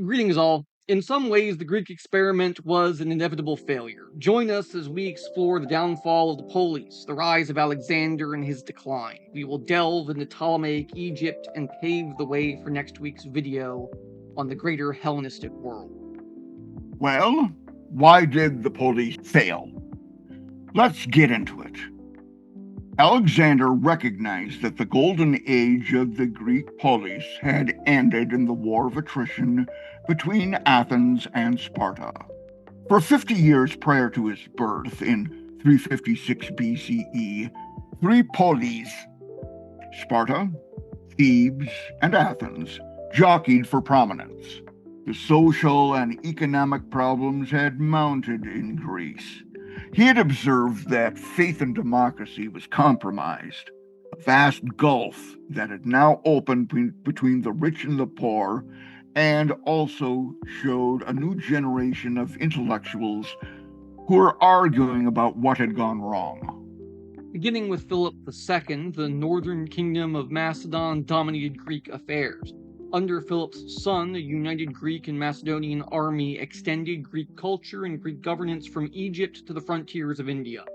Greetings, all. In some ways, the Greek experiment was an inevitable failure. Join us as we explore the downfall of the Polis, the rise of Alexander and his decline. We will delve into Ptolemaic Egypt and pave the way for next week's video on the greater Hellenistic world. Well, why did the Polis fail? Let's get into it. Alexander recognized that the golden age of the Greek polis had ended in the war of attrition between Athens and Sparta. For 50 years prior to his birth in 356 BCE, three polis, Sparta, Thebes, and Athens, jockeyed for prominence. The social and economic problems had mounted in Greece. He had observed that faith in democracy was compromised, a vast gulf that had now opened between the rich and the poor, and also showed a new generation of intellectuals who were arguing about what had gone wrong. Beginning with Philip II, the northern kingdom of Macedon dominated Greek affairs. Under Philip's son, a united Greek and Macedonian army extended Greek culture and Greek governance from Egypt to the frontiers of India.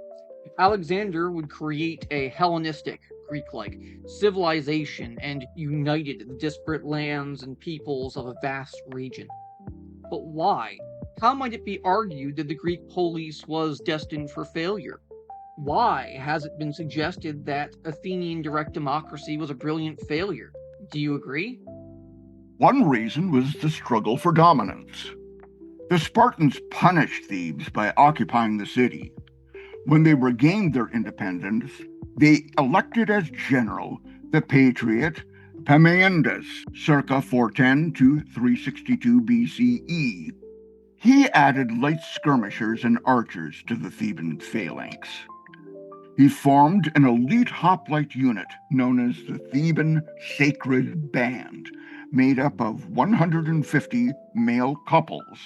Alexander would create a Hellenistic, Greek-like, civilization and united the disparate lands and peoples of a vast region. But why? How might it be argued that the Greek polis was destined for failure? Why has it been suggested that Athenian direct democracy was a brilliant failure? Do you agree? One reason was the struggle for dominance. The Spartans punished Thebes by occupying the city. When they regained their independence, they elected as general the patriot Epaminondas, circa 410 to 362 BCE. He added light skirmishers and archers to the Theban phalanx. He formed an elite hoplite unit known as the Theban Sacred Band, made up of 150 male couples.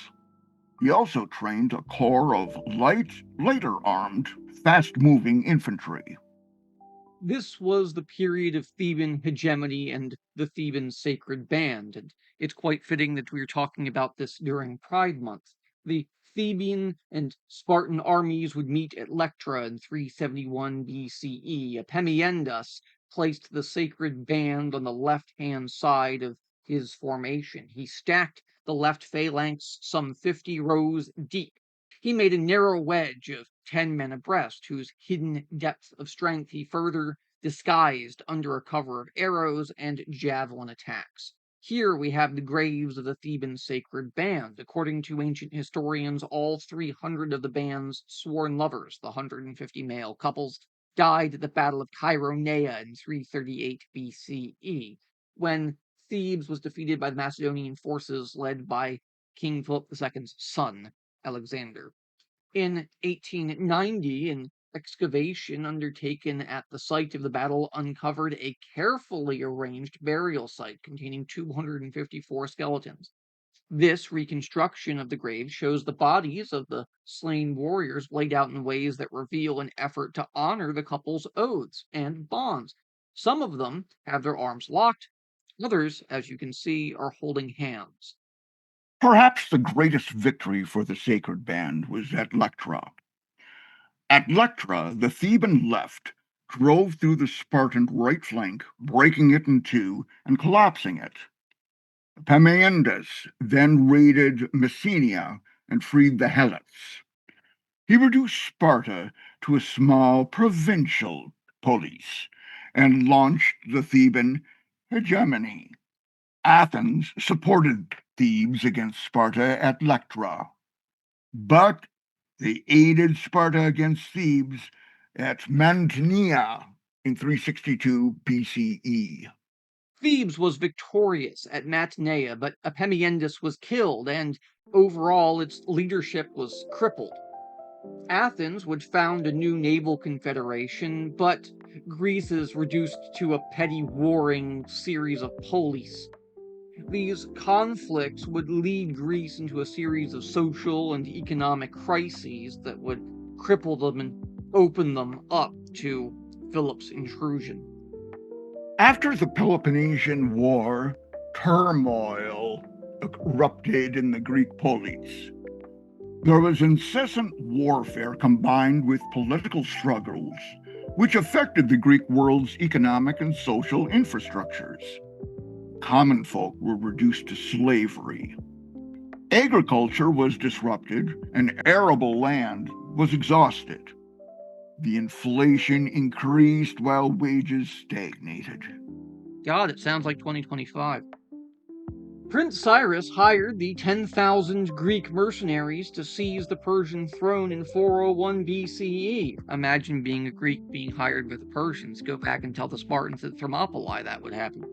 He also trained a corps of lighter armed, fast-moving infantry. This was the period of Theban hegemony and the Theban Sacred Band, and it's quite fitting that we are talking about this during Pride Month. The Theban and Spartan armies would meet at Lectra in 371 BCE. Epaminondas placed the Sacred Band on the left-hand side of his formation. He stacked the left phalanx some 50 rows deep. He made a narrow wedge of 10 men abreast, whose hidden depth of strength he further disguised under a cover of arrows and javelin attacks. Here we have the graves of the Theban Sacred Band. According to ancient historians, all 300 of the band's sworn lovers, the 150 male couples, died at the Battle of Chaeronea in 338 BCE, when Thebes was defeated by the Macedonian forces led by King Philip II's son, Alexander. In 1890, an excavation undertaken at the site of the battle uncovered a carefully arranged burial site containing 254 skeletons. This reconstruction of the graves shows the bodies of the slain warriors laid out in ways that reveal an effort to honor the couple's oaths and bonds. Some of them have their arms locked, others, as you can see, are holding hands. Perhaps the greatest victory for the Sacred Band was at Lectra. At Lectra, the Theban left drove through the Spartan right flank, breaking it in two and collapsing it. Epaminondas then raided Messenia and freed the Helots. He reduced Sparta to a small provincial polis and launched the Theban hegemony. Athens supported Thebes against Sparta at Lectra, but they aided Sparta against Thebes at Mantinea in 362 BCE. Thebes was victorious at Mantinea, but Epaminondas was killed, and overall its leadership was crippled. Athens would found a new naval confederation, but Greece is reduced to a petty warring series of polis. These conflicts would lead Greece into a series of social and economic crises that would cripple them and open them up to Philip's intrusion. After the Peloponnesian War, turmoil erupted in the Greek Polis. There was incessant warfare combined with political struggles, which affected the Greek world's economic and social infrastructures. Common folk were reduced to slavery. Agriculture was disrupted, and arable land was exhausted. The inflation increased while wages stagnated. God, it sounds like 2025. Prince Cyrus hired the 10,000 Greek mercenaries to seize the Persian throne in 401 BCE. Imagine being a Greek being hired with the Persians. Go back and tell the Spartans at Thermopylae that would happen.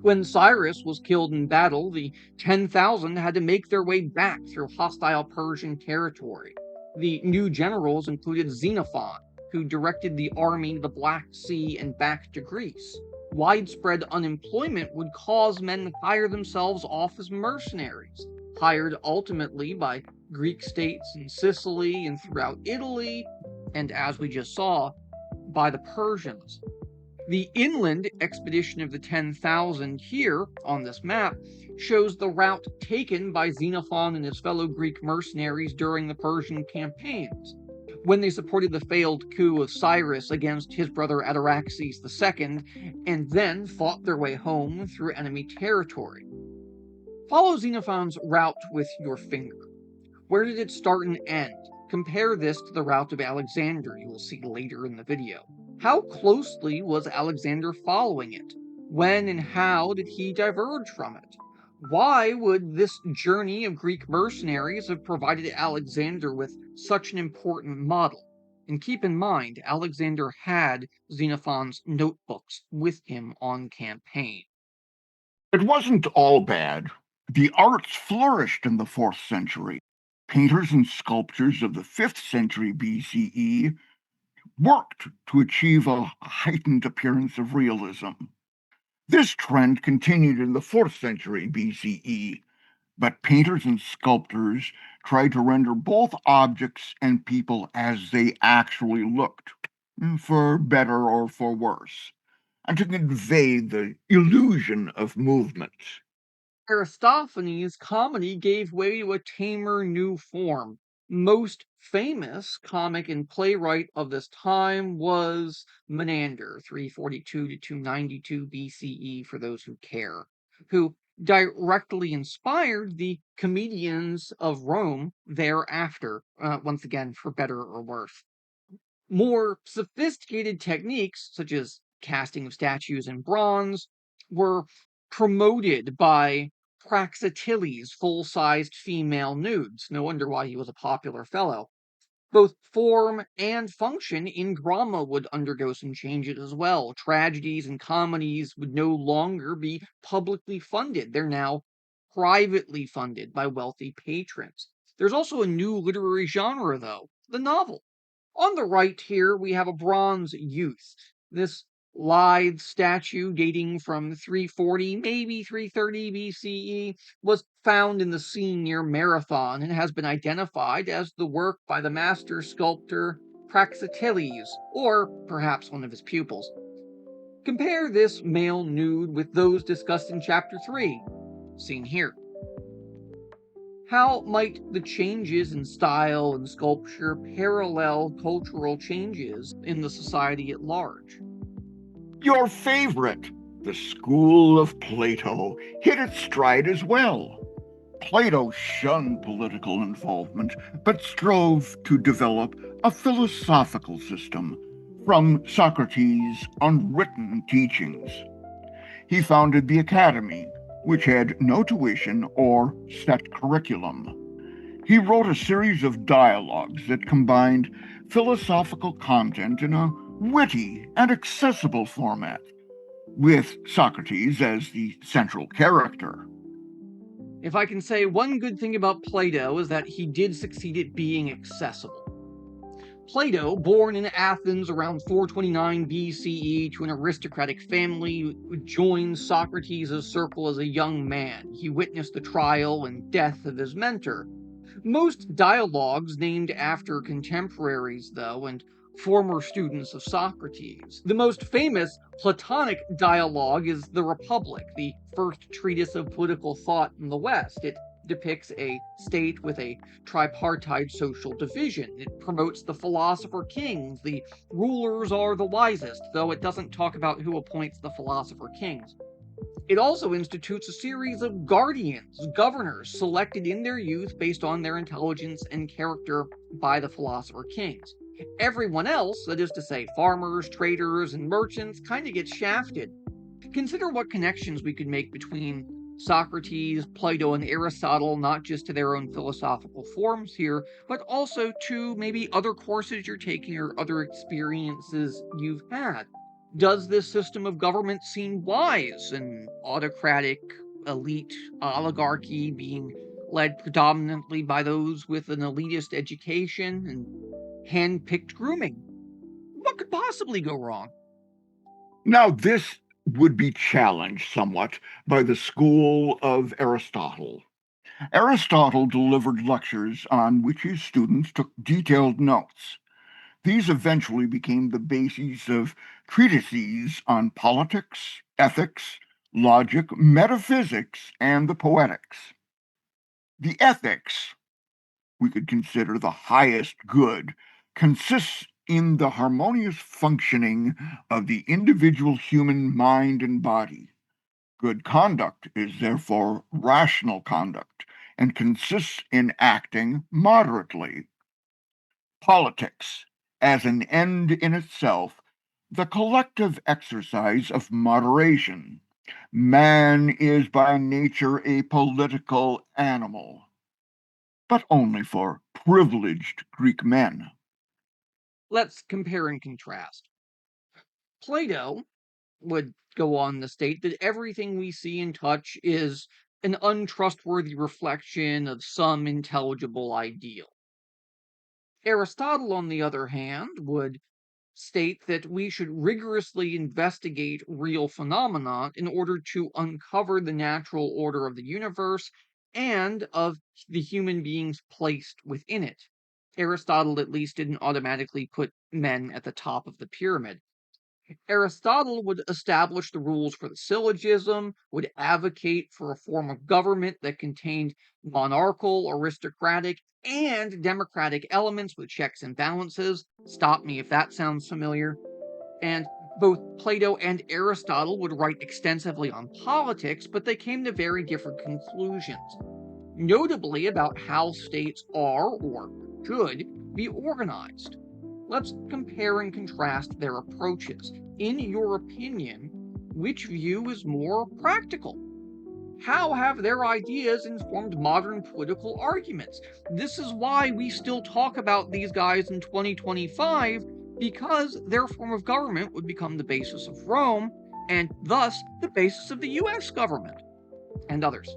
When Cyrus was killed in battle, the 10,000 had to make their way back through hostile Persian territory. The new generals included Xenophon, who directed the army to the Black Sea and back to Greece. Widespread unemployment would cause men to hire themselves off as mercenaries, hired ultimately by Greek states in Sicily and throughout Italy, and as we just saw, by the Persians. The inland expedition of the 10,000 here on this map shows the route taken by Xenophon and his fellow Greek mercenaries during the Persian campaigns, when they supported the failed coup of Cyrus against his brother Artaxerxes II, and then fought their way home through enemy territory. Follow Xenophon's route with your finger. Where did it start and end? Compare this to the route of Alexander you will see later in the video. How closely was Alexander following it? When and how did he diverge from it? Why would this journey of Greek mercenaries have provided Alexander with such an important model? And keep in mind, Alexander had Xenophon's notebooks with him on campaign. It wasn't all bad. The arts flourished in the 4th century. Painters and sculptors of the 5th century BCE worked to achieve a heightened appearance of realism. This trend continued in the 4th century BCE, but painters and sculptors tried to render both objects and people as they actually looked, for better or for worse, and to convey the illusion of movement. Aristophanes' comedy gave way to a tamer new form. Most famous comic and playwright of this time was Menander, 342 to 292 BCE, for those who care, who directly inspired the comedians of Rome thereafter, once again, for better or worse. More sophisticated techniques, such as casting of statues in bronze, were promoted by Praxiteles' full-sized female nudes. No wonder why he was a popular fellow. Both form and function in drama would undergo some changes as well. Tragedies and comedies would no longer be publicly funded. They're now privately funded by wealthy patrons. There's also a new literary genre, though, the novel. On the right here, we have a bronze youth. This lithe statue dating from 340, maybe 330 BCE, was found in the scene near Marathon and has been identified as the work by the master sculptor Praxiteles, or perhaps one of his pupils. Compare this male nude with those discussed in Chapter 3, seen here. How might the changes in style and sculpture parallel cultural changes in the society at large? Your favorite, the school of Plato, hit its stride as well. Plato shunned political involvement, but strove to develop a philosophical system from Socrates' unwritten teachings. He founded the Academy, which had no tuition or set curriculum. He wrote a series of dialogues that combined philosophical content in a witty and accessible format, with Socrates as the central character. If I can say one good thing about Plato is that he did succeed at being accessible. Plato, born in Athens around 429 BCE to an aristocratic family, joined Socrates' circle as a young man. He witnessed the trial and death of his mentor. Most dialogues named after contemporaries, though, and former students of Socrates. The most famous Platonic dialogue is The Republic, the first treatise of political thought in the West. It depicts a state with a tripartite social division. It promotes the philosopher kings. The rulers are the wisest, though it doesn't talk about who appoints the philosopher kings. It also institutes a series of guardians, governors, selected in their youth based on their intelligence and character by the philosopher kings. Everyone else, that is to say, farmers, traders, and merchants, kind of gets shafted. Consider what connections we could make between Socrates, Plato, and Aristotle, not just to their own philosophical forms here, but also to maybe other courses you're taking or other experiences you've had. Does this system of government seem wise? An autocratic, elite oligarchy being led predominantly by those with an elitist education and hand-picked grooming? What could possibly go wrong? Now, this would be challenged somewhat by the school of Aristotle. Aristotle delivered lectures on which his students took detailed notes. These eventually became the basis of treatises on politics, ethics, logic, metaphysics, and the poetics. The ethics, we could consider the highest good, consists in the harmonious functioning of the individual human mind and body. Good conduct is therefore rational conduct and consists in acting moderately. Politics, as an end in itself, the collective exercise of moderation. Man is by nature a political animal, but only for privileged Greek men. Let's compare and contrast. Plato would go on to state that everything we see and touch is an untrustworthy reflection of some intelligible ideal. Aristotle, on the other hand, would state that we should rigorously investigate real phenomena in order to uncover the natural order of the universe and of the human beings placed within it. Aristotle at least didn't automatically put men at the top of the pyramid. Aristotle would establish the rules for the syllogism, would advocate for a form of government that contained monarchical, aristocratic, and democratic elements with checks and balances. Stop me if that sounds familiar. And both Plato and Aristotle would write extensively on politics, but they came to very different conclusions, notably about how states are or should be organized. Let's compare and contrast their approaches. In your opinion, which view is more practical? How have their ideas informed modern political arguments? This is why we still talk about these guys in 2025, because their form of government would become the basis of Rome, and thus the basis of the US government, and others.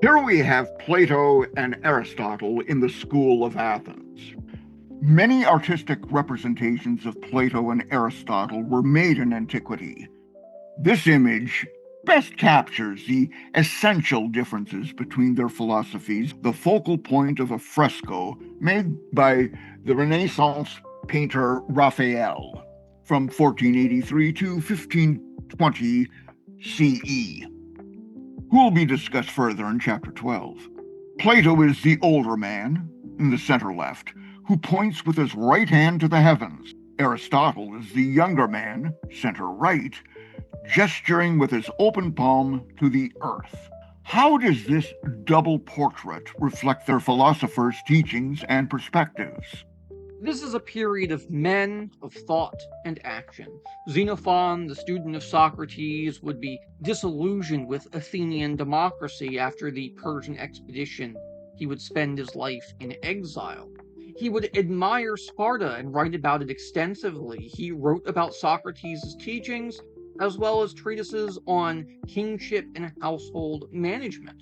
Here we have Plato and Aristotle in the school of Athens. Many artistic representations of Plato and Aristotle were made in antiquity. This image best captures the essential differences between their philosophies, the focal point of a fresco made by the Renaissance painter Raphael from 1483 to 1520 CE, who will be discussed further in chapter 12. Plato is the older man, in the center left, who points with his right hand to the heavens. Aristotle is the younger man, center right, gesturing with his open palm to the earth. How does this double portrait reflect their philosophers' teachings and perspectives? This is a period of men, of thought, and action. Xenophon, the student of Socrates, would be disillusioned with Athenian democracy after the Persian expedition. He would spend his life in exile. He would admire Sparta and write about it extensively. He wrote about Socrates' teachings, as well as treatises on kingship and household management.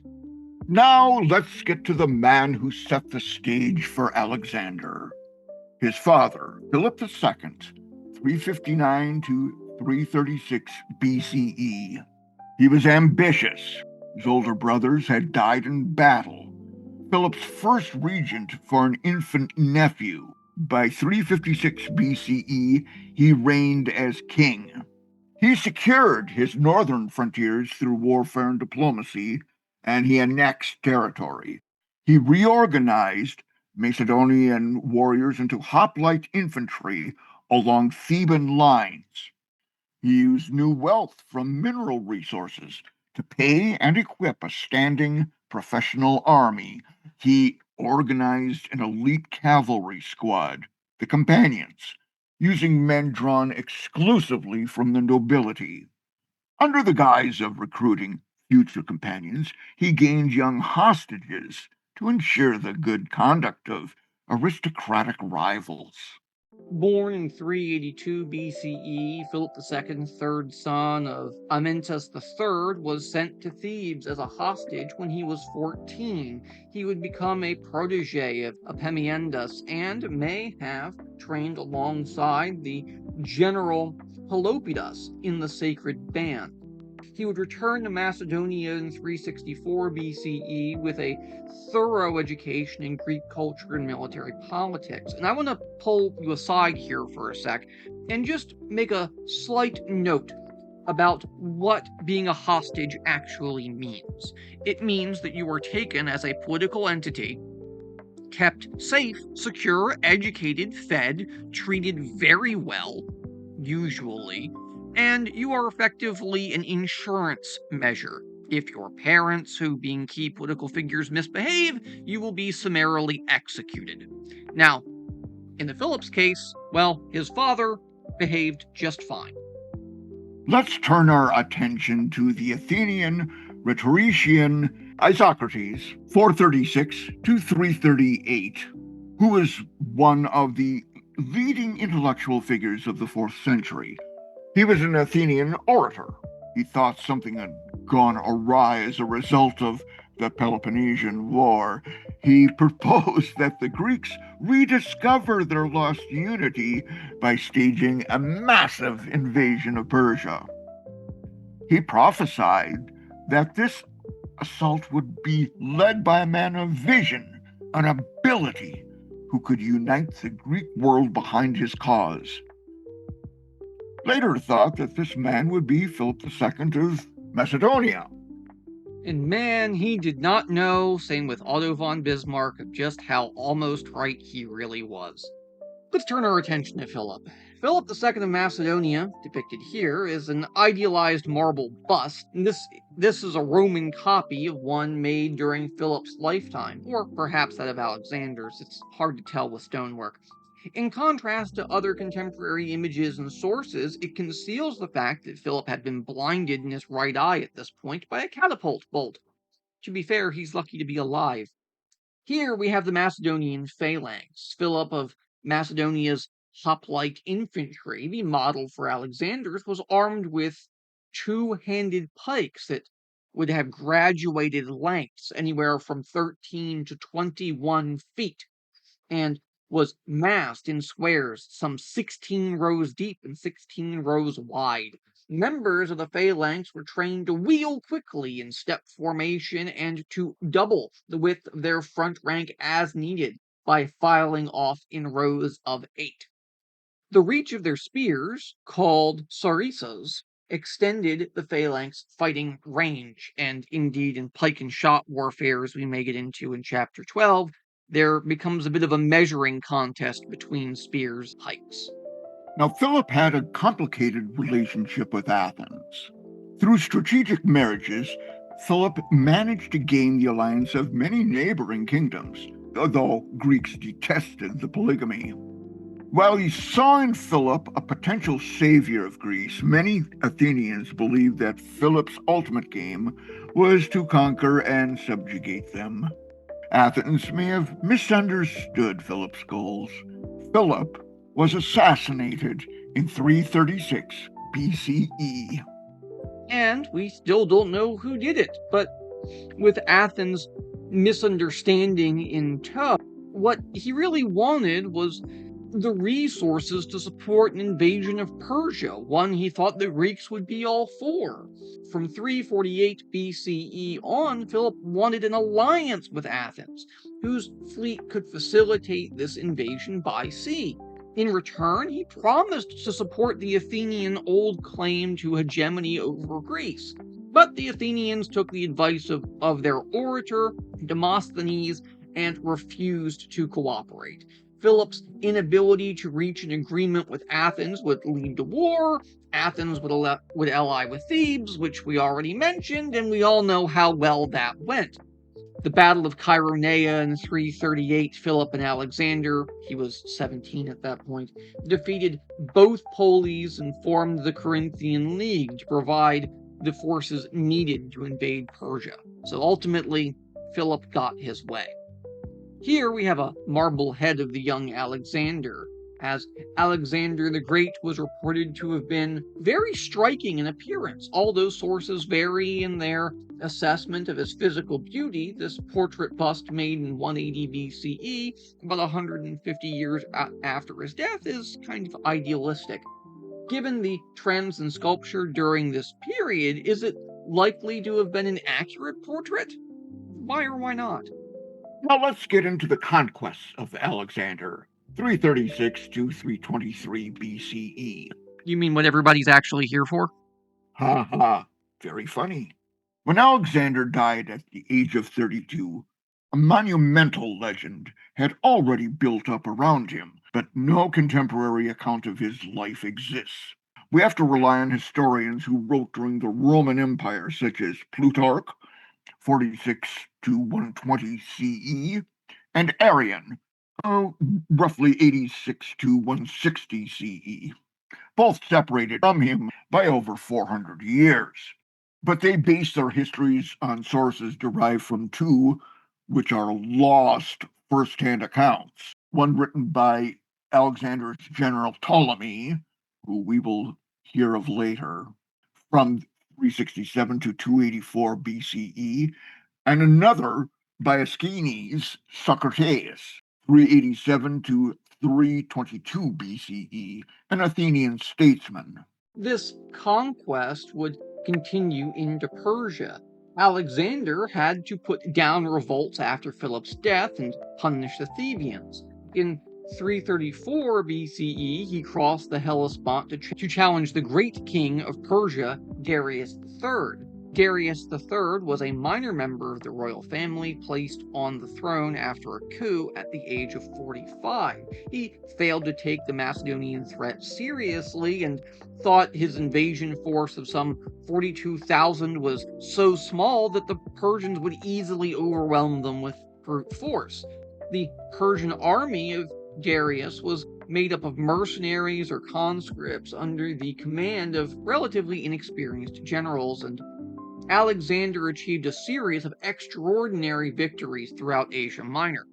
Now let's get to the man who set the stage for Alexander. His father, Philip II, 359 to 336 BCE. He was ambitious. His older brothers had died in battle. Philip's first regent for an infant nephew, By 356 BCE, he reigned as king. He secured his northern frontiers through warfare and diplomacy, and he annexed territory. He reorganized Macedonian warriors into hoplite infantry along Theban lines. He used new wealth from mineral resources to pay and equip a standing professional army. He organized an elite cavalry squad, the Companions, using men drawn exclusively from the nobility. Under the guise of recruiting future companions, he gained young hostages to ensure the good conduct of aristocratic rivals. Born in 382 BCE, Philip II, third son of Amyntas III, was sent to Thebes as a hostage when he was 14. He would become a protege of Epaminondas and may have trained alongside the general Pelopidas in the sacred band. He would return to Macedonia in 364 BCE with a thorough education in Greek culture and military politics. And I want to pull you aside here for a sec and just make a slight note about what being a hostage actually means. It means that you are taken as a political entity, kept safe, secure, educated, fed, treated very well, usually, and you are effectively an insurance measure. If your parents, who being key political figures, misbehave, you will be summarily executed. Now, in the Phillips case, well, his father behaved just fine. Let's turn our attention to the Athenian rhetorician Isocrates, 436 to 338, who was one of the leading intellectual figures of the 4th century. He was an Athenian orator. He thought something had gone awry as a result of the Peloponnesian War. He proposed that the Greeks rediscover their lost unity by staging a massive invasion of Persia. He prophesied that this assault would be led by a man of vision, an ability, who could unite the Greek world behind his cause. Later thought that this man would be Philip II of Macedonia. And man, he did not know, same with Otto von Bismarck, just how almost right he really was. Let's turn our attention to Philip. Philip II of Macedonia, depicted here, is an idealized marble bust. This is a Roman copy of one made during Philip's lifetime, or perhaps that of Alexander's. It's hard to tell with stonework. In contrast to other contemporary images and sources, it conceals the fact that Philip had been blinded in his right eye at this point by a catapult bolt. To be fair, he's lucky to be alive. Here we have the Macedonian phalanx. Philip of Macedonia's hoplite infantry, the model for Alexander's, was armed with two-handed pikes that would have graduated lengths anywhere from 13 to 21 feet, and was massed in squares some 16 rows deep and 16 rows wide. Members of the phalanx were trained to wheel quickly in step formation and to double the width of their front rank as needed by filing off in rows of 8. The reach of their spears, called sarissas, extended the phalanx fighting range, and indeed in pike and shot warfare, as we may get into in chapter 12, there becomes a bit of a measuring contest between spears and pikes. Now, Philip had a complicated relationship with Athens. Through strategic marriages, Philip managed to gain the alliance of many neighboring kingdoms, though Greeks detested the polygamy. While he saw in Philip a potential savior of Greece, many Athenians believed that Philip's ultimate game was to conquer and subjugate them. Athens may have misunderstood Philip's goals. Philip was assassinated in 336 BCE. And we still don't know who did it, but with Athens' misunderstanding in tow, what he really wanted was the resources to support an invasion of Persia, one he thought the Greeks would be all for. From 348 BCE on, Philip wanted an alliance with Athens, whose fleet could facilitate this invasion by sea. In return, he promised to support the Athenian old claim to hegemony over Greece. But the Athenians took the advice of their orator, Demosthenes, and refused to cooperate. Philip's inability to reach an agreement with Athens would lead to war. Athens would ally with Thebes, which we already mentioned, and we all know how well that went. The Battle of Chaeronea in 338, Philip and Alexander, he was 17 at that point, defeated both Polis and formed the Corinthian League to provide the forces needed to invade Persia. So ultimately, Philip got his way. Here we have a marble head of the young Alexander, as Alexander the Great was reported to have been very striking in appearance. Although sources vary in their assessment of his physical beauty, this portrait bust made in 180 BCE, about 150 years after his death, is kind of idealistic. Given the trends in sculpture during this period, is it likely to have been an accurate portrait? Why or why not? Now let's get into the conquests of Alexander, 336 to 323 BCE. You mean what everybody's actually here for? Ha ha, very funny. When Alexander died at the age of 32, a monumental legend had already built up around him, but no contemporary account of his life exists. We have to rely on historians who wrote during the Roman Empire, such as Plutarch, 46 to 120 CE, and Arrian, roughly 86 to 160 CE, both separated from him by over 400 years. But they base their histories on sources derived from two, which are lost first-hand accounts. One written by Alexander's general Ptolemy, who we will hear of later, from 367 to 284 BCE, and another by Aeschines Socrates, 387 to 322 BCE, an Athenian statesman. This conquest would continue into Persia. Alexander had to put down revolts after Philip's death and punish the Thebans. In 334 BCE, he crossed the Hellespont to challenge the great king of Persia, Darius III. Darius III was a minor member of the royal family placed on the throne after a coup at the age of 45. He failed to take the Macedonian threat seriously and thought his invasion force of some 42,000 was so small that the Persians would easily overwhelm them with brute force. The Persian army of Darius was made up of mercenaries or conscripts under the command of relatively inexperienced generals, and Alexander achieved a series of extraordinary victories throughout Asia Minor.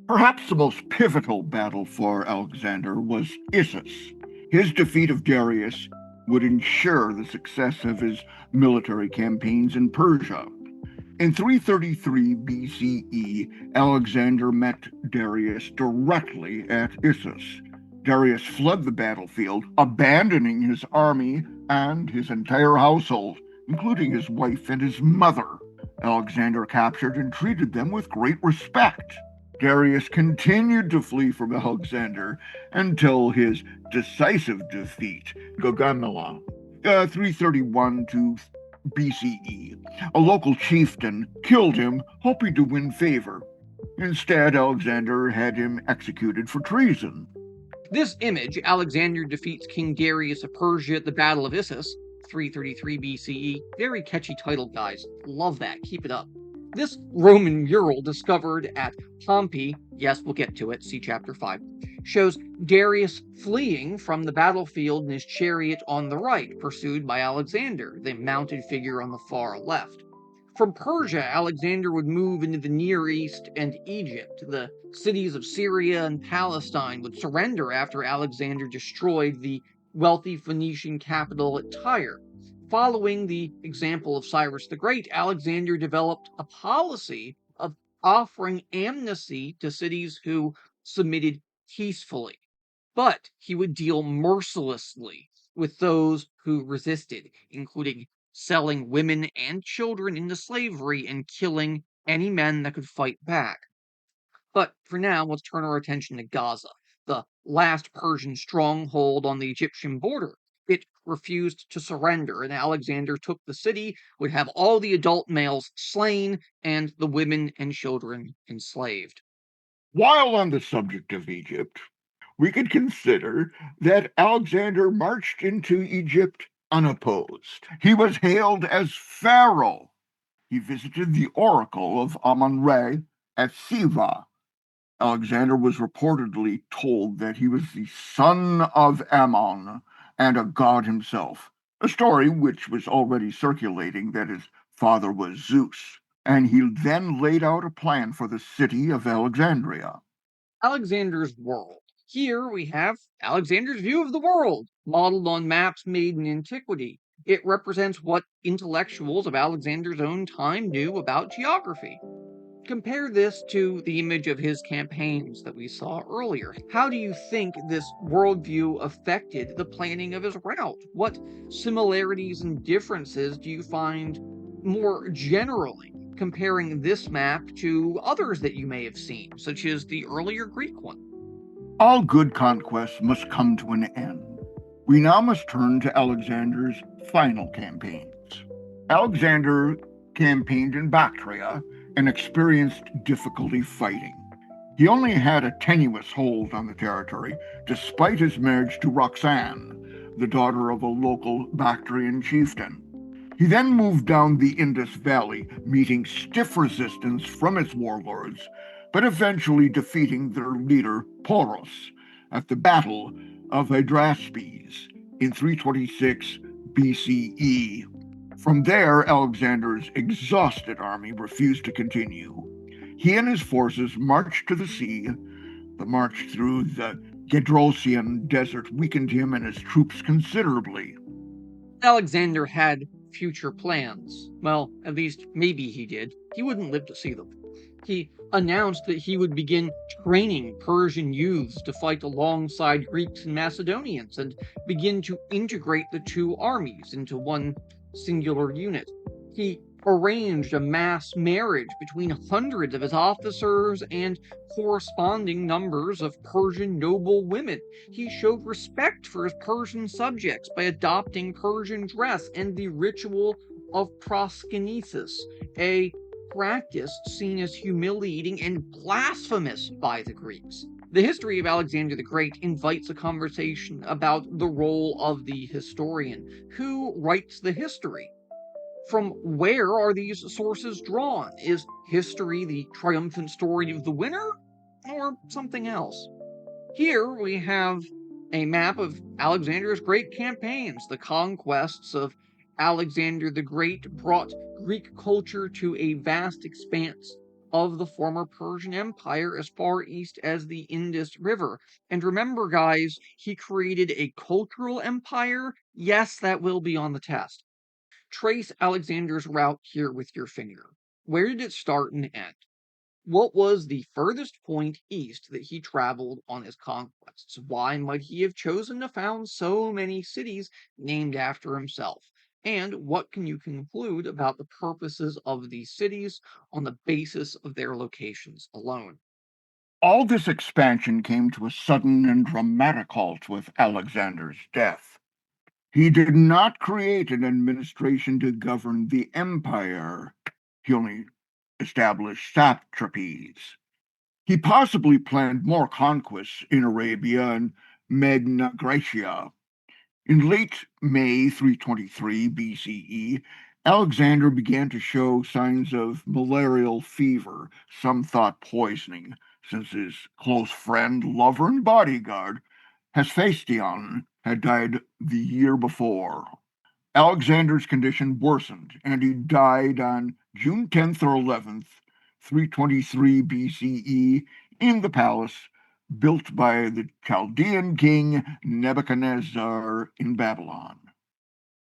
Perhaps the most pivotal battle for Alexander was Issus. His defeat of Darius would ensure the success of his military campaigns in Persia. In 333 BCE, Alexander met Darius directly at Issus. Darius fled the battlefield, abandoning his army and his entire household, including his wife and his mother. Alexander captured and treated them with great respect. Darius continued to flee from Alexander until his decisive defeat, Gaugamela, 331 to BCE. A local chieftain killed him, hoping to win favor. Instead, Alexander had him executed for treason. This image, Alexander defeats King Darius of Persia at the Battle of Issus, 333 BCE. Very catchy title, guys. Love that. Keep it up. This Roman mural discovered at Pompeii, yes, we'll get to it, see chapter 5, shows Darius fleeing from the battlefield in his chariot on the right, pursued by Alexander, the mounted figure on the far left. From Persia, Alexander would move into the Near East and Egypt. The cities of Syria and Palestine would surrender after Alexander destroyed the wealthy Phoenician capital at Tyre. Following the example of Cyrus the Great, Alexander developed a policy of offering amnesty to cities who submitted peacefully. But he would deal mercilessly with those who resisted, including selling women and children into slavery and killing any men that could fight back. But for now, let's turn our attention to Gaza, the last Persian stronghold on the Egyptian border. It refused to surrender, and Alexander took the city, would have all the adult males slain, and the women and children enslaved. While on the subject of Egypt, we could consider that Alexander marched into Egypt unopposed. He was hailed as Pharaoh. He visited the oracle of Amun-Re at Siva. Alexander was reportedly told that he was the son of Ammon and a god himself, a story which was already circulating that his father was Zeus. And he then laid out a plan for the city of Alexandria. Alexander's world. Here we have Alexander's view of the world, modeled on maps made in antiquity. It represents what intellectuals of Alexander's own time knew about geography. Compare this to the image of his campaigns that we saw earlier. How do you think this worldview affected the planning of his route? What similarities and differences do you find more generally comparing this map to others that you may have seen, such as the earlier Greek one? All good conquests must come to an end. We now must turn to Alexander's final campaigns. Alexander campaigned in Bactria and experienced difficulty fighting. He only had a tenuous hold on the territory, despite his marriage to Roxanne, the daughter of a local Bactrian chieftain. He then moved down the Indus Valley, meeting stiff resistance from its warlords, but eventually defeating their leader, Polis, at the Battle of Hydraspes in 326 BCE. From there, Alexander's exhausted army refused to continue. He and his forces marched to the sea. The march through the Gedrosian desert weakened him and his troops considerably. Alexander had future plans. Well, at least maybe he did. He wouldn't live to see them. He announced that he would begin training Persian youths to fight alongside Greeks and Macedonians and begin to integrate the two armies into one singular unit. He arranged a mass marriage between hundreds of his officers and corresponding numbers of Persian noble women. He showed respect for his Persian subjects by adopting Persian dress and the ritual of proskynesis, a practice seen as humiliating and blasphemous by the Greeks. The history of Alexander the Great invites a conversation about the role of the historian. Who writes the history? From where are these sources drawn? Is history the triumphant story of the winner, or something else? Here we have a map of Alexander's great campaigns. The conquests of Alexander the Great brought Greek culture to a vast expanse of the former Persian Empire as far east as the Indus River. And remember, guys, he created a cultural empire. Yes, that will be on the test. Trace Alexander's route here with your finger. Where did it start and end? What was the furthest point east that he traveled on his conquests? Why might he have chosen to found so many cities named after himself? And what can you conclude about the purposes of these cities on the basis of their locations alone? All this expansion came to a sudden and dramatic halt with Alexander's death. He did not create an administration to govern the empire. He only established satrapies. He possibly planned more conquests in Arabia and Magna Graecia. In late May 323 BCE, Alexander began to show signs of malarial fever, some thought poisoning, since his close friend, lover, and bodyguard, Hephaestion, had died the year before. Alexander's condition worsened, and he died on June 10th or 11th, 323 BCE, in the palace built by the Chaldean king Nebuchadnezzar in Babylon.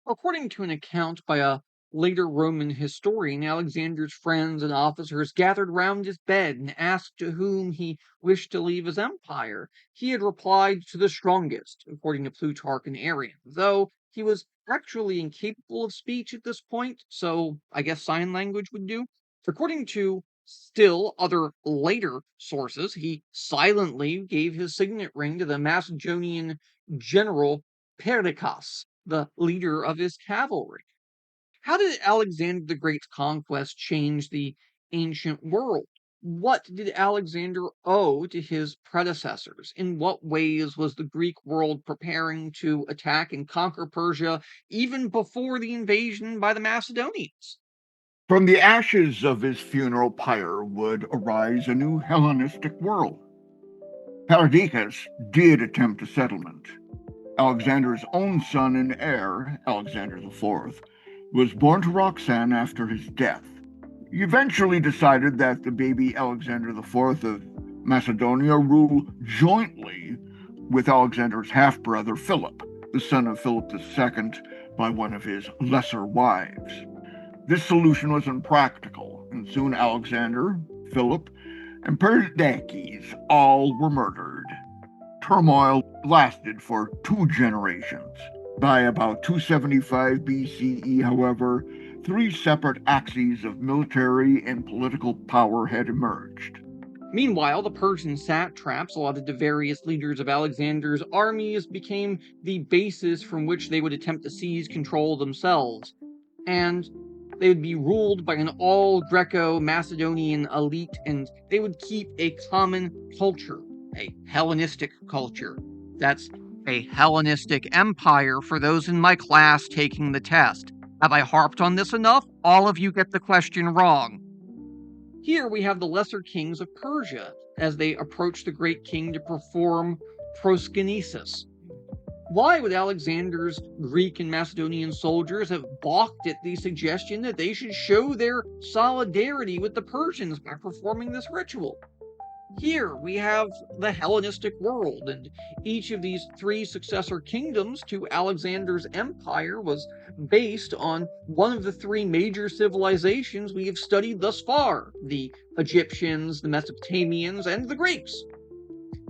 According to an account by a later Roman historian, Alexander's friends and officers gathered round his bed and asked to whom he wished to leave his empire. He had replied to the strongest, according to Plutarch and Arrian, though he was actually incapable of speech at this point, so I guess sign language would do. According to still other later sources, he silently gave his signet ring to the Macedonian general Perdiccas, the leader of his cavalry. How did Alexander the Great's conquest change the ancient world? What did Alexander owe to his predecessors? In what ways was the Greek world preparing to attack and conquer Persia even before the invasion by the Macedonians? From the ashes of his funeral pyre would arise a new Hellenistic world. Perdiccas did attempt a settlement. Alexander's own son and heir, Alexander IV, was born to Roxanne after his death. He eventually decided that the baby Alexander IV of Macedonia rule jointly with Alexander's half-brother Philip, the son of Philip II by one of his lesser wives. This solution was impractical, and soon Alexander, Philip, and Perdiccas all were murdered. Turmoil lasted for 2 generations. By about 275 BCE, however, 3 separate axes of military and political power had emerged. Meanwhile, the Persian satraps allotted to various leaders of Alexander's armies became the basis from which they would attempt to seize control themselves, and they would be ruled by an all Greco-Macedonian elite, and they would keep a common culture, a Hellenistic culture. That's a Hellenistic empire for those in my class taking the test. Have I harped on this enough? All of you get the question wrong. Here we have the lesser kings of Persia as they approach the great king to perform proskynesis. Why would Alexander's Greek and Macedonian soldiers have balked at the suggestion that they should show their solidarity with the Persians by performing this ritual? Here we have the Hellenistic world, and each of these 3 successor kingdoms to Alexander's empire was based on one of the 3 major civilizations we have studied thus far: the Egyptians, the Mesopotamians, and the Greeks.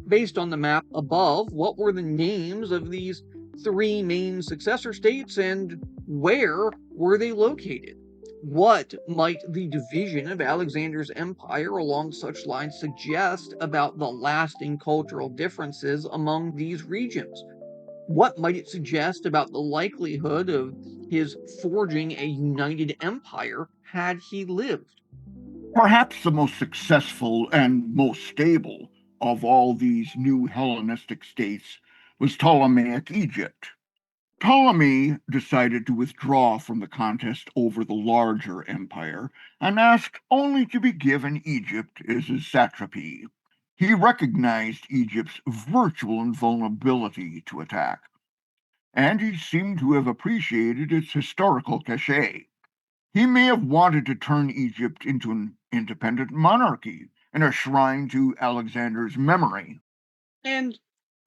Based on the map above, what were the names of these 3 main successor states and where were they located? What might the division of Alexander's empire along such lines suggest about the lasting cultural differences among these regions? What might it suggest about the likelihood of his forging a united empire had he lived? Perhaps the most successful and most stable of all these new Hellenistic states was Ptolemaic Egypt. Ptolemy decided to withdraw from the contest over the larger empire and asked only to be given Egypt as his satrapy. He recognized Egypt's virtual invulnerability to attack, and he seemed to have appreciated its historical cachet. He may have wanted to turn Egypt into an independent monarchy and a shrine to Alexander's memory. And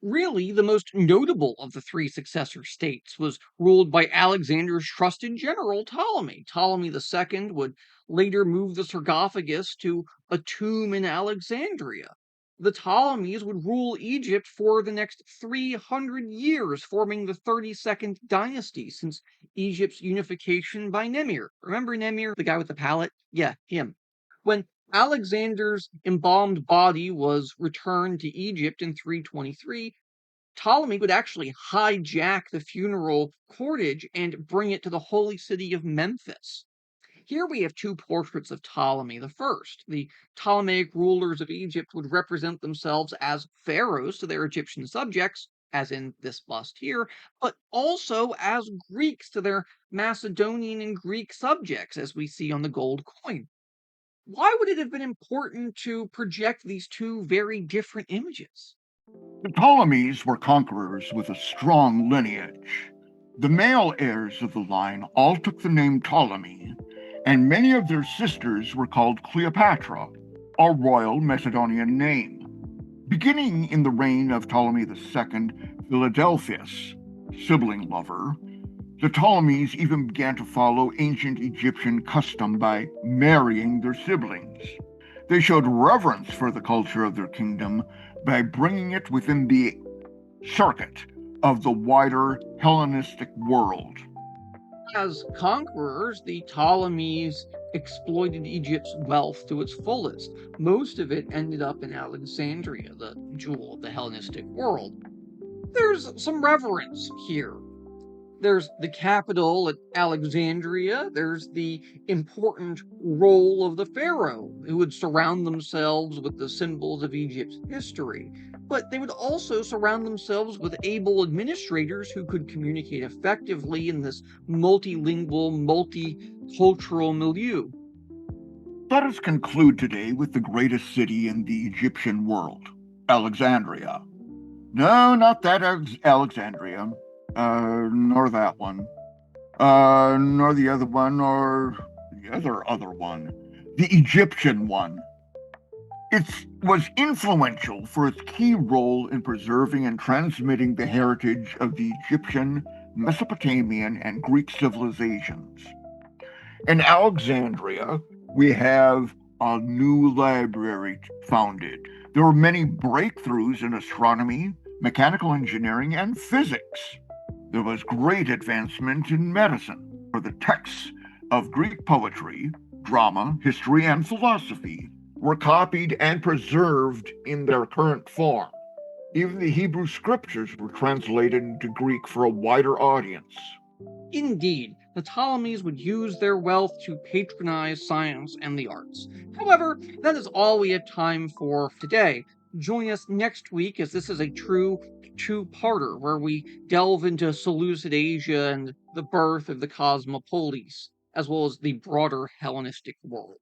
really, the most notable of the 3 successor states was ruled by Alexander's trusted general, Ptolemy. Ptolemy II would later move the sarcophagus to a tomb in Alexandria. The Ptolemies would rule Egypt for the next 300 years, forming the 32nd dynasty since Egypt's unification by Nemir. Remember Nemir, the guy with the palette? Yeah, him. When Alexander's embalmed body was returned to Egypt in 323, Ptolemy would actually hijack the funeral cortege and bring it to the holy city of Memphis. Here we have 2 portraits of Ptolemy the First. The Ptolemaic rulers of Egypt would represent themselves as pharaohs to their Egyptian subjects, as in this bust here, but also as Greeks to their Macedonian and Greek subjects, as we see on the gold coin. Why would it have been important to project these 2 very different images? The Ptolemies were conquerors with a strong lineage. The male heirs of the line all took the name Ptolemy, and many of their sisters were called Cleopatra, a royal Macedonian name. Beginning in the reign of Ptolemy II Philadelphus, sibling lover, The Ptolemies even began to follow ancient Egyptian custom by marrying their siblings. They showed reverence for the culture of their kingdom by bringing it within the circuit of the wider Hellenistic world. As conquerors, the Ptolemies exploited Egypt's wealth to its fullest. Most of it ended up in Alexandria, the jewel of the Hellenistic world. There's some reverence here. There's the capital at Alexandria. There's the important role of the pharaoh, who would surround themselves with the symbols of Egypt's history. But they would also surround themselves with able administrators who could communicate effectively in this multilingual, multicultural milieu. Let us conclude today with the greatest city in the Egyptian world, Alexandria. No, not that Alexandria, nor that one, nor the other one, or the other one, the Egyptian one. It was influential for its key role in preserving and transmitting the heritage of the Egyptian, Mesopotamian, and Greek civilizations. In Alexandria, we have a new library founded. There were many breakthroughs in astronomy, mechanical engineering, and physics. There was great advancement in medicine, for the texts of Greek poetry, drama, history, and philosophy were copied and preserved in their current form. Even the Hebrew scriptures were translated into Greek for a wider audience. Indeed, the Ptolemies would use their wealth to patronize science and the arts. However, that is all we have time for today. Join us next week, as this is a true two-parter where we delve into Seleucid Asia and the birth of the Cosmopolis, as well as the broader Hellenistic world.